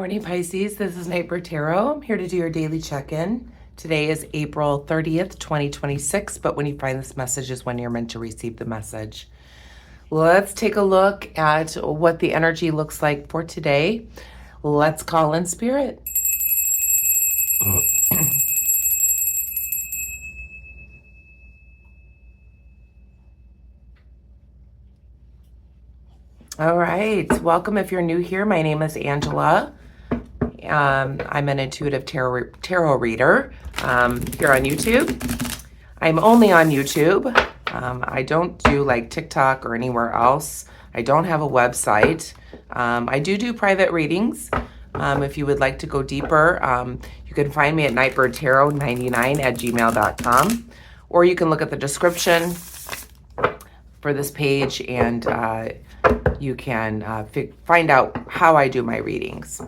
morning, Pisces. This is Nightbird Tarot. I'm here to do your daily check-in. Today is April 30th, 2026, but when you find this message is when you're meant to receive the message. Let's take a look at what the energy looks like for today. Let's call in Spirit. All right, welcome if you're new here. My name is Angela. I'm an intuitive tarot reader here on YouTube. I'm only on YouTube. I don't do like TikTok or anywhere else. I don't have a website. I do private readings. If you would like to go deeper, you can find me at nightbirdtarot99@gmail.com, or you can look at the description for this page and you can find out how I do my readings.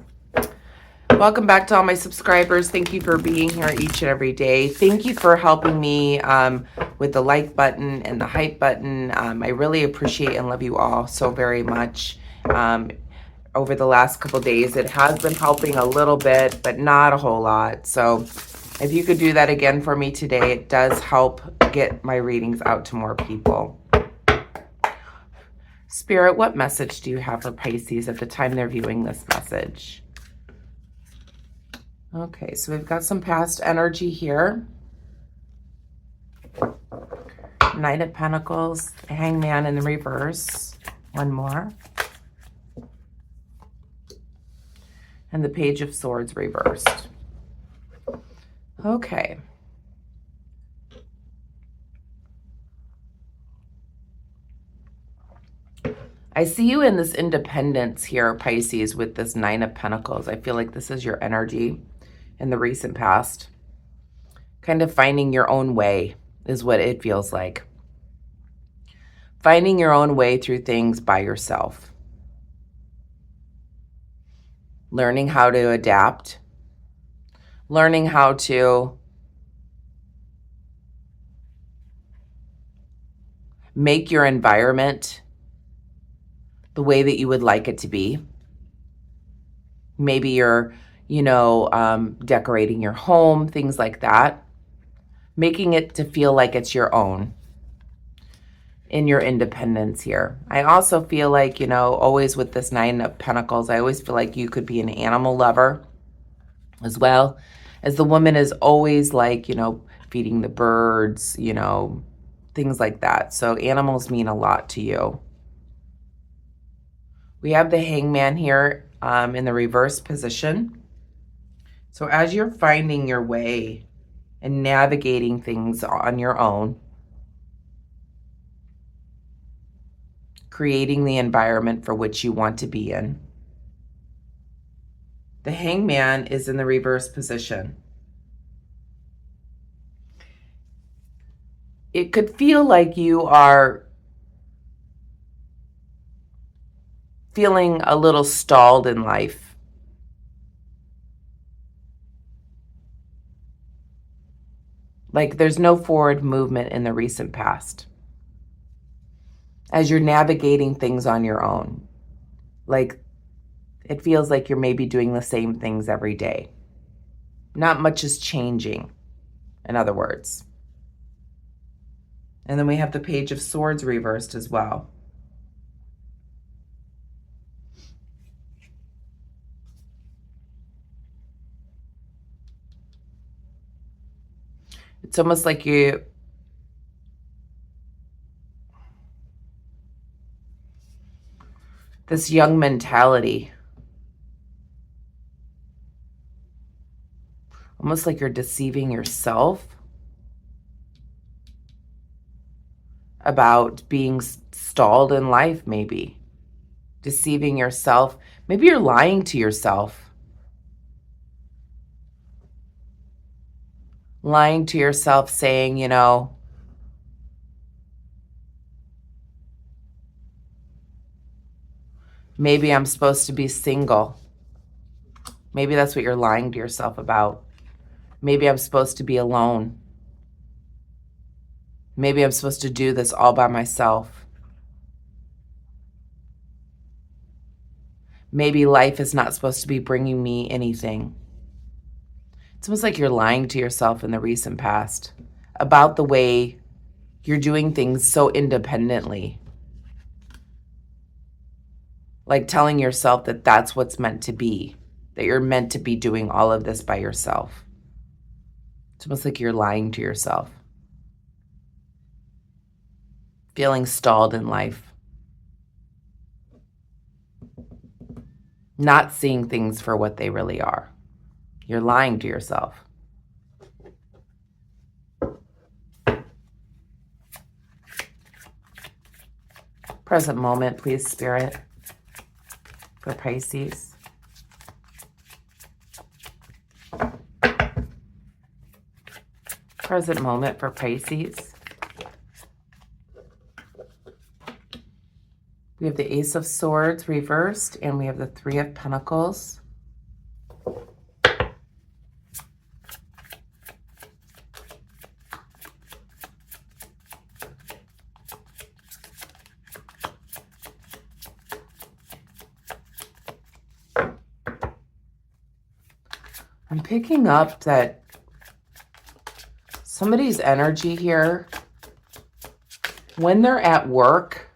Welcome back to all my subscribers. Thank you for being here each and every day. Thank you for helping me with the like button and the hype button. I really appreciate and love you all so very much. Over the last couple days, it has been helping a little bit, but not a whole lot. So if you could do that again for me today, it does help get my readings out to more people. Spirit, what message do you have for Pisces at the time they're viewing this message? Okay, so we've got some past energy here. Knight of Pentacles, Hangman in the reverse. One more. And the Page of Swords reversed. Okay. I see you in this independence here, Pisces, with this Nine of Pentacles. I feel like this is your energy in the recent past. Kind of finding your own way is what it feels like. Finding your own way through things by yourself. Learning how to adapt. Learning how to make your environment the way that you would like it to be. Maybe you're, decorating your home, things like that. Making it to feel like it's your own in your independence here. I also feel like, always with this Nine of Pentacles, I always feel like you could be an animal lover as well, as the woman is always like, feeding the birds, things like that. So animals mean a lot to you. We have the Hangman here in the reverse position. So as you're finding your way and navigating things on your own, creating the environment for which you want to be in, the Hangman is in the reverse position. It could feel like you are feeling a little stalled in life. Like there's no forward movement in the recent past. As you're navigating things on your own. Like it feels like you're maybe doing the same things every day. Not much is changing, in other words. And then we have the Page of Swords reversed as well. It's almost like this young mentality. Almost like you're deceiving yourself about being stalled in life, maybe. Deceiving yourself. Maybe you're lying to yourself. Lying to yourself, saying, maybe I'm supposed to be single. Maybe that's what you're lying to yourself about. Maybe I'm supposed to be alone. Maybe I'm supposed to do this all by myself. maybe life is not supposed to be bringing me anything. It's almost like you're lying to yourself in the recent past about the way you're doing things so independently. Like telling yourself that that's what's meant to be, that you're meant to be doing all of this by yourself. It's almost like you're lying to yourself. Feeling stalled in life. Not seeing things for what they really are. You're lying to yourself. Present moment, please, Spirit, for Pisces. Present moment for Pisces. We have the Ace of Swords reversed, and we have the Three of Pentacles. I'm picking up that somebody's energy here, when they're at work,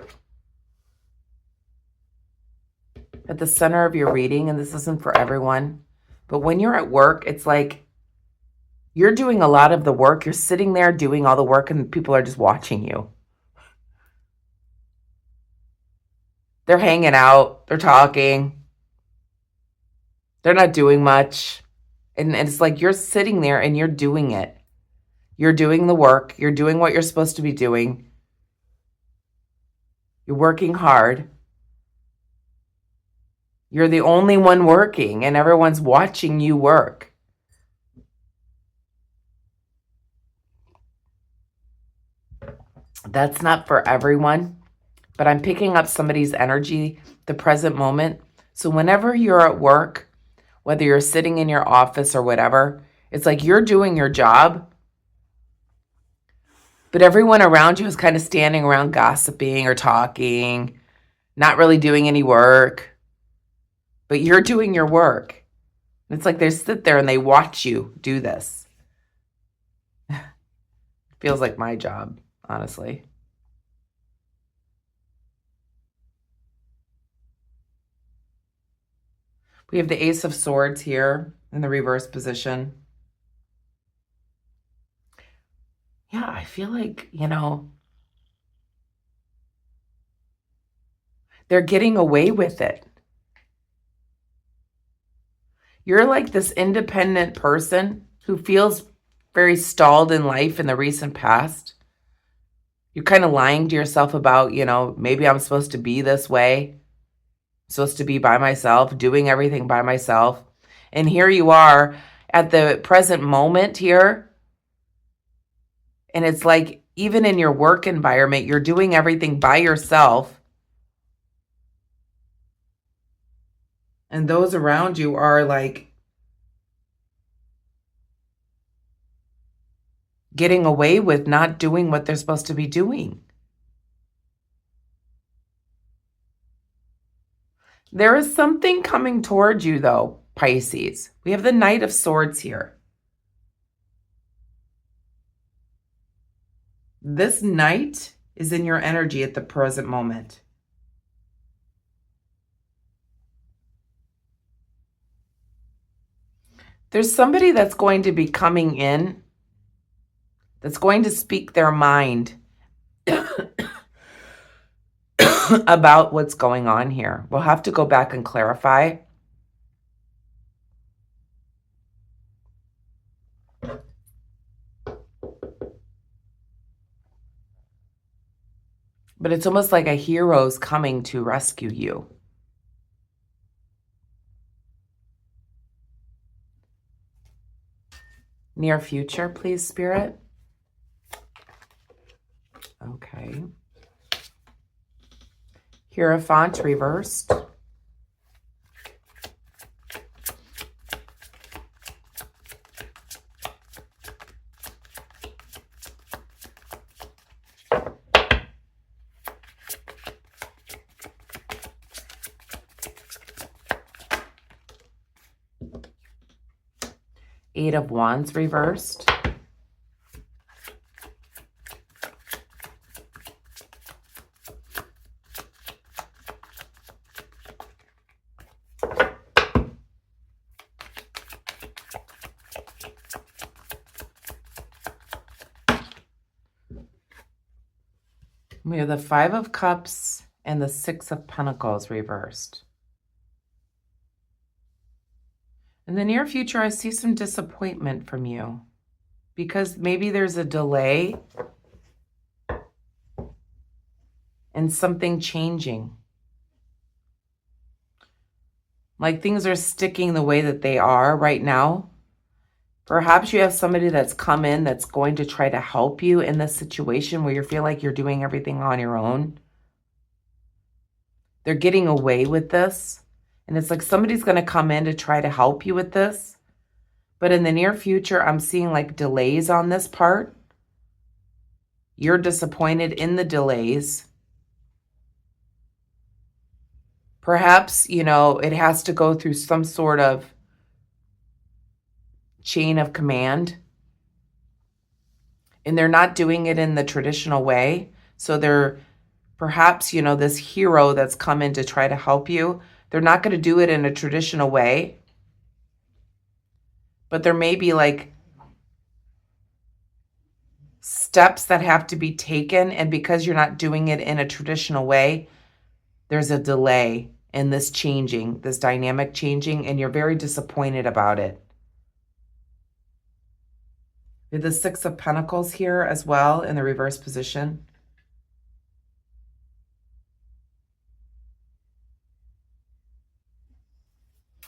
at the center of your reading, and this isn't for everyone, but when you're at work, it's like you're doing a lot of the work. You're sitting there doing all the work, and people are just watching you. They're hanging out. They're talking. They're not doing much. And it's like you're sitting there and you're doing it. You're doing the work. You're doing what you're supposed to be doing. You're working hard. You're the only one working, and everyone's watching you work. That's not for everyone, but I'm picking up somebody's energy, the present moment. So whenever you're at work, whether you're sitting in your office or whatever, it's like you're doing your job, but everyone around you is kind of standing around gossiping or talking, not really doing any work, but you're doing your work. It's like they sit there and they watch you do this. Feels like my job, honestly. We have the Ace of Swords here in the reverse position. Yeah, I feel like, they're getting away with it. You're like this independent person who feels very stalled in life in the recent past. You're kind of lying to yourself about, maybe I'm supposed to be this way. I'm supposed to be by myself, doing everything by myself. And here you are at the present moment here. And it's like, even in your work environment, you're doing everything by yourself. And those around you are like getting away with not doing what they're supposed to be doing. There is something coming towards you, though, Pisces. We have the Knight of Swords here. This knight is in your energy at the present moment. There's somebody that's going to be coming in that's going to speak their mind about what's going on here. We'll have to go back and clarify. But it's almost like a hero's coming to rescue you. Near future, please, Spirit. Okay. Hierophant reversed. Eight of Wands reversed. We have the Five of Cups and the Six of Pentacles reversed. In the near future, I see some disappointment from you because maybe there's a delay in something changing. Like things are sticking the way that they are right now. Perhaps you have somebody that's come in that's going to try to help you in this situation where you feel like you're doing everything on your own. They're getting away with this. And it's like somebody's going to come in to try to help you with this. But in the near future, I'm seeing like delays on this part. You're disappointed in the delays. Perhaps, you know, it has to go through some sort of chain of command. And they're not doing it in the traditional way. So they're perhaps, you know, this hero that's come in to try to help you, they're not going to do it in a traditional way. But there may be like steps that have to be taken. And because you're not doing it in a traditional way, there's a delay in this changing, this dynamic changing, and you're very disappointed about it. We have the Six of Pentacles here as well in the reverse position.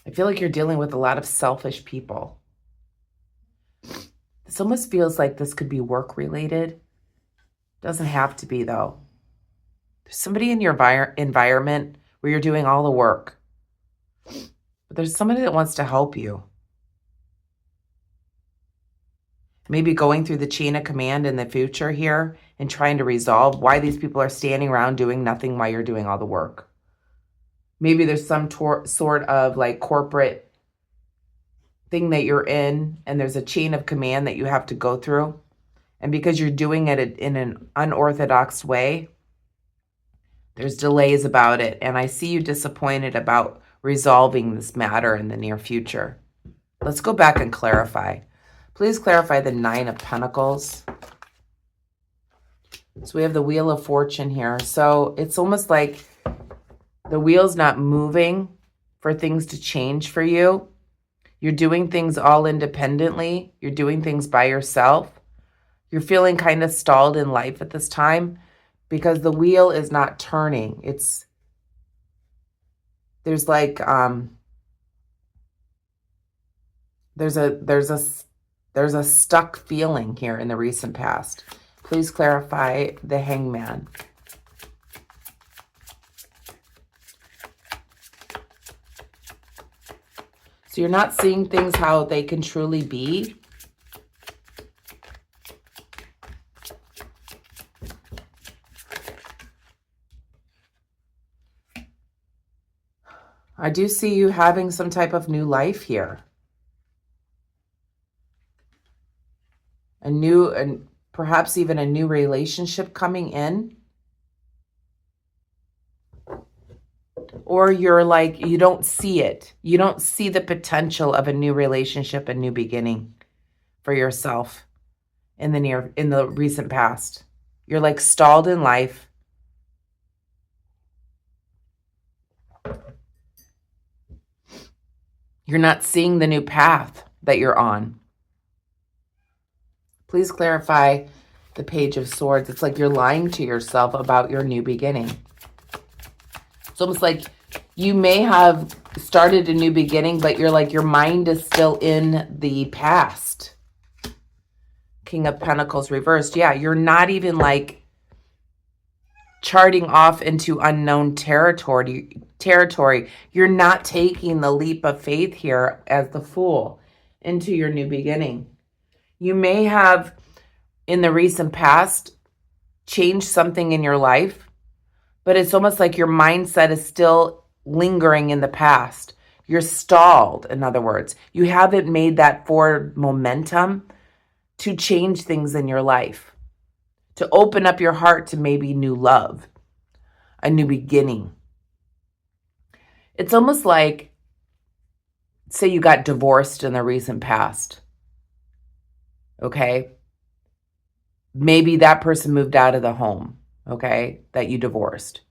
I feel like you're dealing with a lot of selfish people. This almost feels like this could be work related. Doesn't have to be though. There's somebody in your environment where you're doing all the work. But there's somebody that wants to help you. Maybe going through the chain of command in the future here and trying to resolve why these people are standing around doing nothing while you're doing all the work. Maybe there's some sort of like corporate thing that you're in and there's a chain of command that you have to go through. And because you're doing it in an unorthodox way, there's delays about it. And I see you disappointed about resolving this matter in the near future. Let's go back and clarify. Please clarify the Nine of Pentacles. So we have the Wheel of Fortune here. So it's almost like the wheel's not moving for things to change for you. You're doing things all independently. You're doing things by yourself. You're feeling kind of stalled in life at this time because the wheel is not turning. There's like there's a stuck feeling here in the recent past. Please clarify the Hangman. So you're not seeing things how they can truly be. I do see you having some type of new life here. And perhaps even a new relationship coming in. Or you're like, you don't see it. You don't see the potential of a new relationship, a new beginning for yourself in the recent past. You're like stalled in life. You're not seeing the new path that you're on. Please clarify the Page of Swords. It's like you're lying to yourself about your new beginning. It's almost like you may have started a new beginning, but you're like, your mind is still in the past. King of Pentacles reversed. Yeah, you're not even like charting off into unknown territory. You're not taking the leap of faith here as the Fool into your new beginning. You may have, in the recent past, changed something in your life, but it's almost like your mindset is still lingering in the past. You're stalled, in other words. You haven't made that forward momentum to change things in your life, to open up your heart to maybe new love, a new beginning. It's almost like, say you got divorced in the recent past, okay? Maybe that person moved out of the home, okay, that you divorced.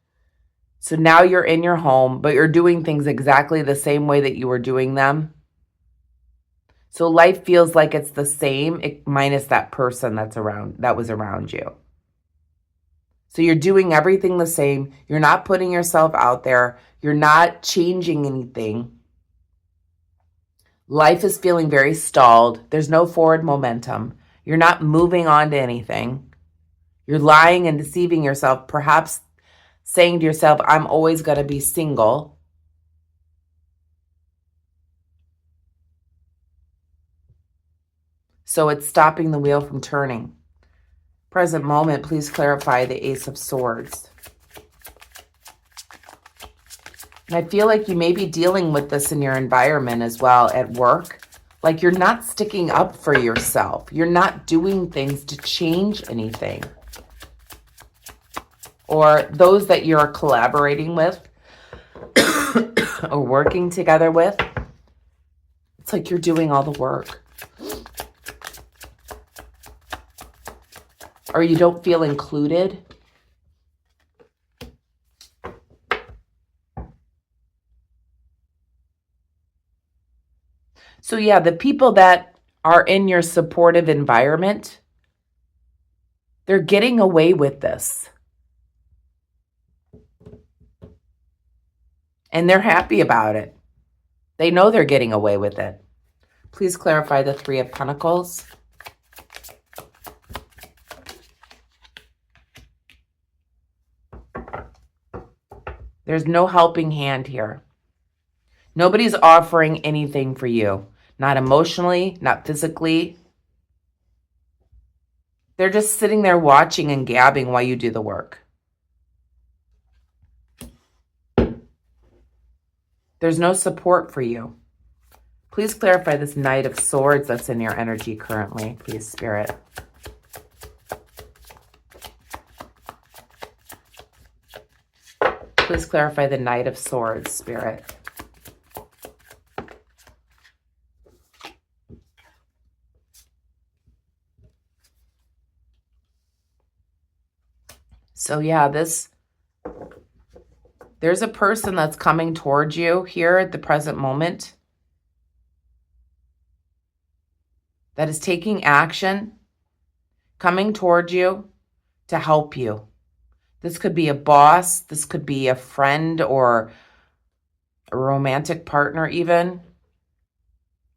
So now you're in your home, but you're doing things exactly the same way that you were doing them. So life feels like it's the same, minus that person that was around you. So you're doing everything the same. You're not putting yourself out there. You're not changing anything. Life is feeling very stalled. There's no forward momentum. You're not moving on to anything. You're lying and deceiving yourself, perhaps saying to yourself, I'm always going to be single. So it's stopping the wheel from turning. Present moment, please clarify the Ace of Swords. And I feel like you may be dealing with this in your environment as well at work. Like you're not sticking up for yourself. You're not doing things to change anything. Or those that you're collaborating with or working together with, it's like you're doing all the work. Or you don't feel included. So yeah, the people that are in your supportive environment, they're getting away with this. And they're happy about it. They know they're getting away with it. Please clarify the Three of Pentacles. There's no helping hand here. Nobody's offering anything for you. Not emotionally, not physically. They're just sitting there watching and gabbing while you do the work. There's no support for you. Please clarify this Knight of Swords that's in your energy currently, please, Spirit. Please clarify the Knight of Swords, Spirit. So yeah, there's a person that's coming towards you here at the present moment that is taking action, coming towards you to help you. This could be a boss, this could be a friend or a romantic partner even,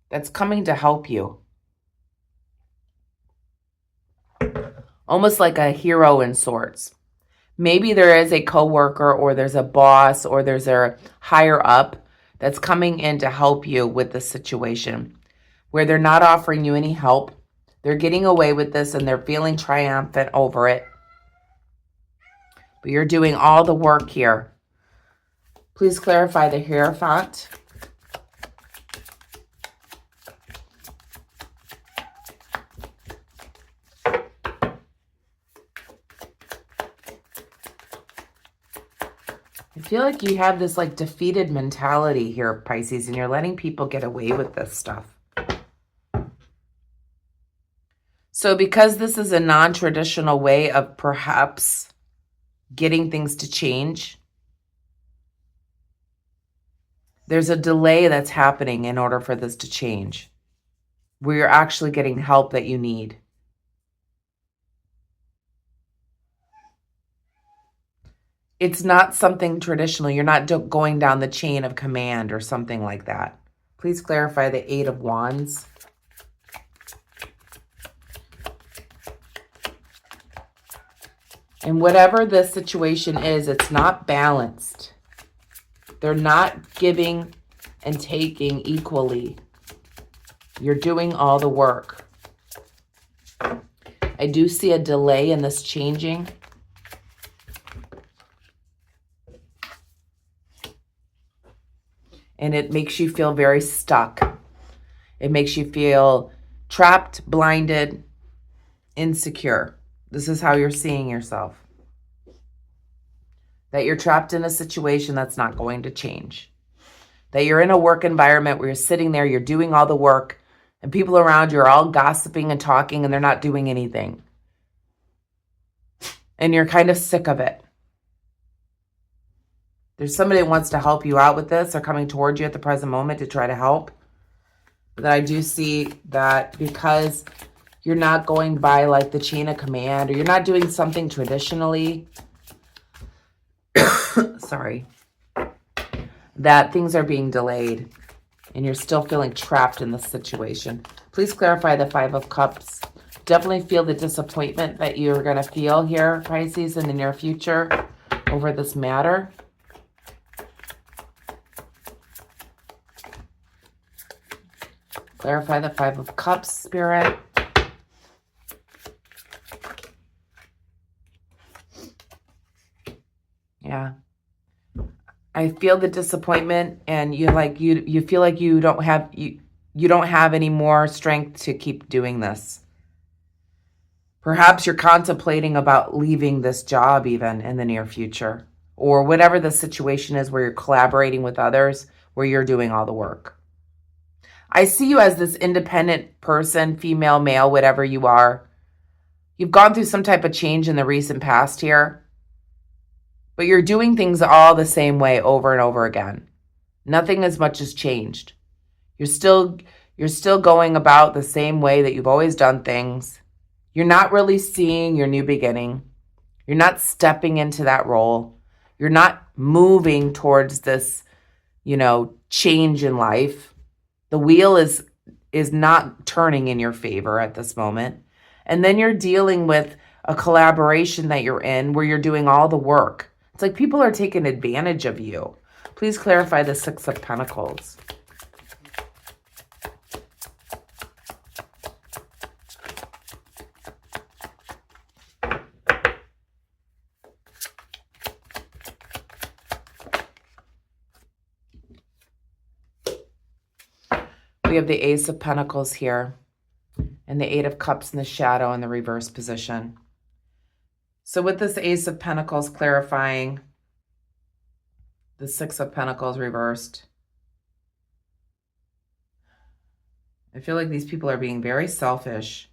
that's coming to help you. Almost like a hero in sorts. Maybe there is a coworker or there's a boss or there's a higher up that's coming in to help you with the situation where they're not offering you any help. They're getting away with this and they're feeling triumphant over it. But you're doing all the work here. Please clarify the Hierophant. I feel like you have this like defeated mentality here, Pisces, and you're letting people get away with this stuff. So because this is a non-traditional way of perhaps getting things to change, there's a delay that's happening in order for this to change, where you're actually getting help that you need. It's not something traditional. You're not going down the chain of command or something like that. Please clarify the Eight of Wands. And whatever the situation is, it's not balanced. They're not giving and taking equally. You're doing all the work. I do see a delay in this changing. and it makes you feel very stuck. It makes you feel trapped, blinded, insecure. This is how you're seeing yourself. That you're trapped in a situation that's not going to change. That you're in a work environment where you're sitting there, you're doing all the work, and people around you are all gossiping and talking, and they're not doing anything. And you're kind of sick of it. There's somebody that wants to help you out with this or coming towards you at the present moment to try to help. But I do see that because you're not going by like the chain of command, or you're not doing something traditionally, sorry, that things are being delayed and you're still feeling trapped in this situation. Please clarify the Five of Cups. Definitely feel the disappointment that you're going to feel here, Pisces, in the near future over this matter. Clarify the Five of Cups, Spirit. Yeah. I feel the disappointment, and you feel like you don't have any more strength to keep doing this. Perhaps you're contemplating about leaving this job even in the near future, or whatever the situation is where you're collaborating with others, where you're doing all the work. I see you as this independent person, female, male, whatever you are. You've gone through some type of change in the recent past here, but you're doing things all the same way over and over again. Nothing as much has changed. You're still going about the same way that you've always done things. You're not really seeing your new beginning. You're not stepping into that role. You're not moving towards this, change in life. The wheel is not turning in your favor at this moment. And then you're dealing with a collaboration that you're in where you're doing all the work. It's like people are taking advantage of you. Please clarify the Six of Pentacles. We have the Ace of Pentacles here and the Eight of Cups in the shadow in the reverse position. So with this Ace of Pentacles clarifying the Six of Pentacles reversed, I feel like these people are being very selfish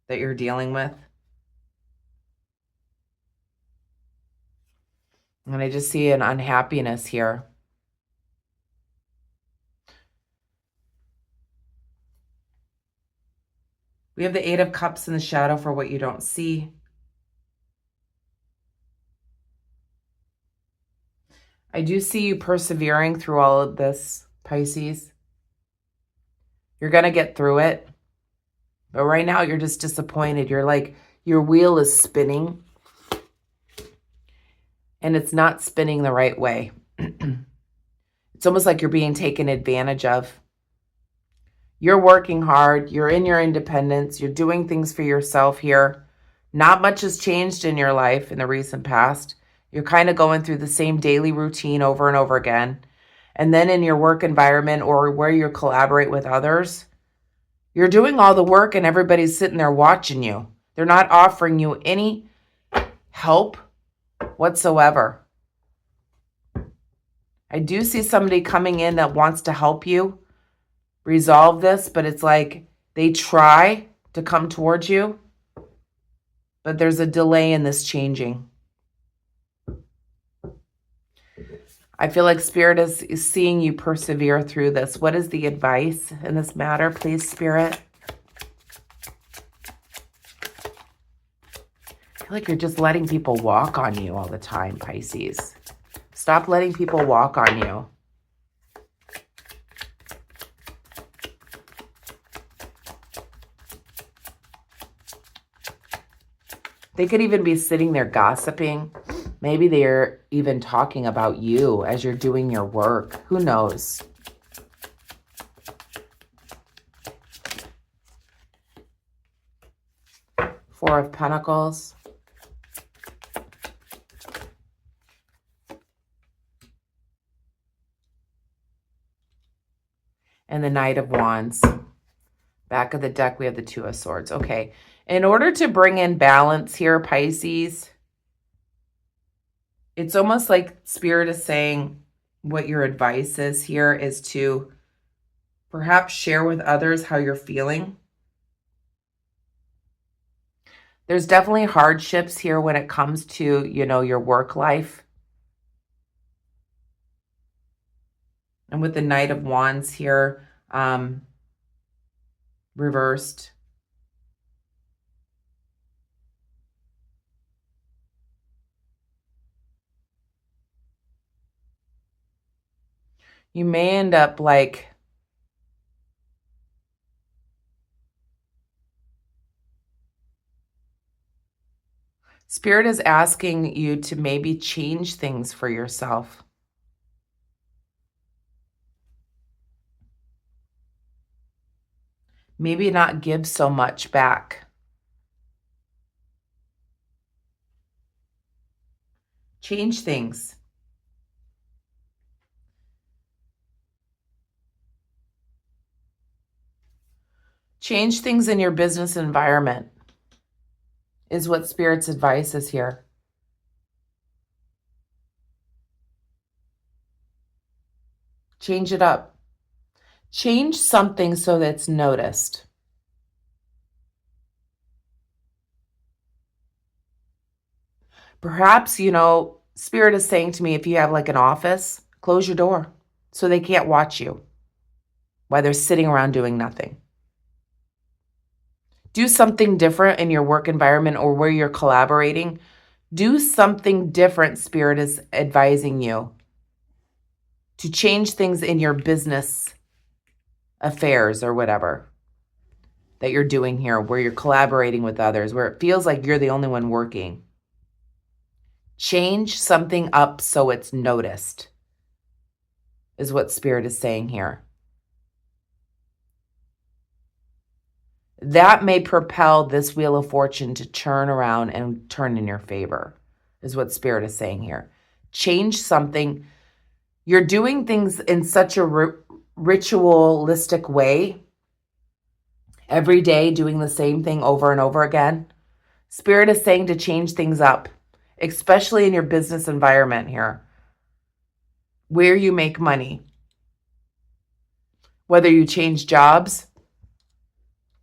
that you're dealing with. And I just see an unhappiness here. We have the Eight of Cups in the shadow for what you don't see. I do see you persevering through all of this, Pisces. You're going to get through it. But right now you're just disappointed. You're like, your wheel is spinning. And it's not spinning the right way. It's almost like you're being taken advantage of. You're working hard. You're in your independence. You're doing things for yourself here. Not much has changed in your life in the recent past. You're kind of going through the same daily routine over and over again. And then in your work environment or where you collaborate with others, you're doing all the work and everybody's sitting there watching you. They're not offering you any help whatsoever. I do see somebody coming in that wants to help you resolve this, but it's like they try to come towards you, but there's a delay in this changing. I feel like Spirit is seeing you persevere through this. What is the advice in this matter, please, Spirit? I feel like you're just letting people walk on you all the time, Pisces. Stop letting people walk on you. They could even be sitting there gossiping. Maybe they're even talking about you as you're doing your work. Who knows? Four of Pentacles. and the Knight of Wands. Back of the deck, we have the Two of Swords. Okay. In order to bring in balance here, Pisces, it's almost like Spirit is saying what your advice is here is to perhaps share with others how you're feeling. There's definitely hardships here when it comes to, your work life. And with the Knight of Wands here, reversed. You may end up like Spirit is asking you to maybe change things for yourself. Maybe not give so much back. Change things. Change things in your business environment is what Spirit's advice is here. Change it up. Change something so that it's noticed. Perhaps, Spirit is saying to me, if you have like an office, close your door so they can't watch you while they're sitting around doing nothing. Do something different in your work environment or where you're collaborating. Do something different, Spirit is advising you to change things in your business affairs or whatever that you're doing here, where you're collaborating with others, where it feels like you're the only one working. Change something up so it's noticed, is what Spirit is saying here. That may propel this Wheel of Fortune to turn around and turn in your favor, is what Spirit is saying here. Change something. You're doing things in such a ritualistic way, every day doing the same thing over and over again. Spirit is saying to change things up, especially in your business environment here, where you make money. Whether you change jobs,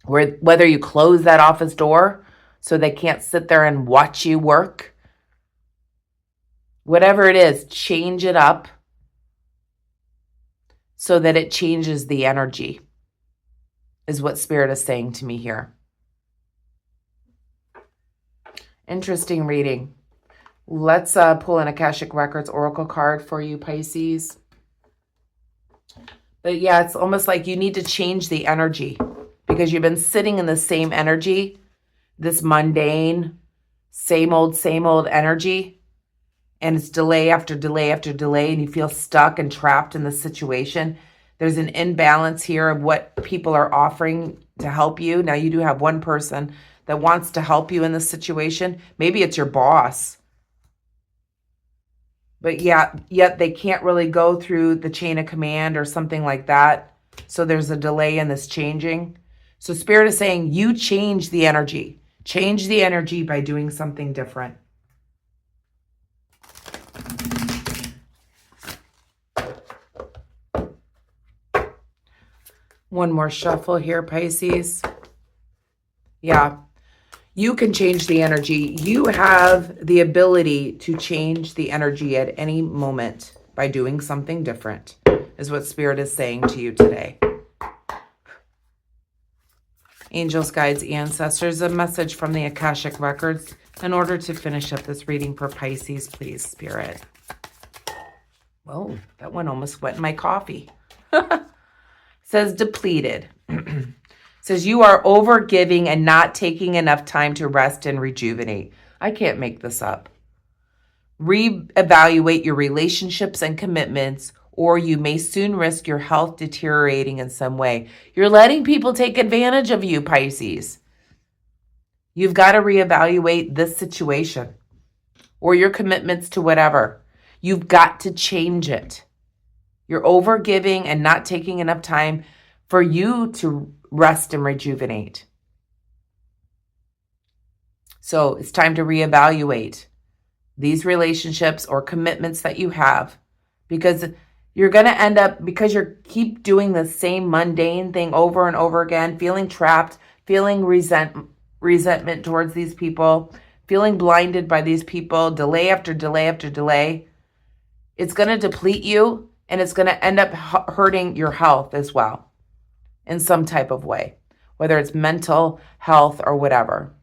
whether you close that office door so they can't sit there and watch you work. Whatever it is, change it up so that it changes the energy, is what Spirit is saying to me here. Interesting reading. Let's pull an Akashic Records Oracle card for you, Pisces. But yeah, it's almost like you need to change the energy because you've been sitting in the same energy, this mundane, same old energy. And it's delay after delay after delay, and you feel stuck and trapped in the situation. There's an imbalance here of what people are offering to help you. Now, you do have one person that wants to help you in this situation. Maybe it's your boss. But yeah, yet they can't really go through the chain of command or something like that. So there's a delay in this changing. So Spirit is saying you change the energy. Change the energy by doing something different. One more shuffle here, Pisces. Yeah, you can change the energy. You have the ability to change the energy at any moment by doing something different, is what Spirit is saying to you today. Angels, guides, ancestors, a message from the Akashic Records in order to finish up this reading for Pisces, please, Spirit. Whoa, that one almost went in my coffee. Says depleted. Says you are overgiving and not taking enough time to rest and rejuvenate. I can't make this up. Reevaluate your relationships and commitments, or you may soon risk your health deteriorating in some way. You're letting people take advantage of you, Pisces. You've got to reevaluate this situation or your commitments to whatever. You've got to change it. You're over giving and not taking enough time for you to rest and rejuvenate. So it's time to reevaluate these relationships or commitments that you have, because you're going to end up, because you keep doing the same mundane thing over and over again, feeling trapped, feeling resentment towards these people, feeling blinded by these people, delay after delay after delay. It's going to deplete you, and it's going to end up hurting your health as well in some type of way, whether it's mental health or whatever.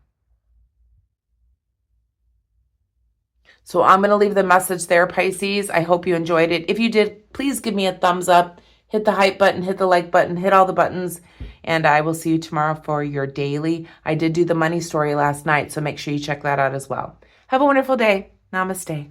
So I'm going to leave the message there, Pisces. I hope you enjoyed it. If you did, please give me a thumbs up. Hit the hype button, hit the like button, hit all the buttons. And I will see you tomorrow for your daily. I did do the money story last night, so make sure you check that out as well. Have a wonderful day. Namaste.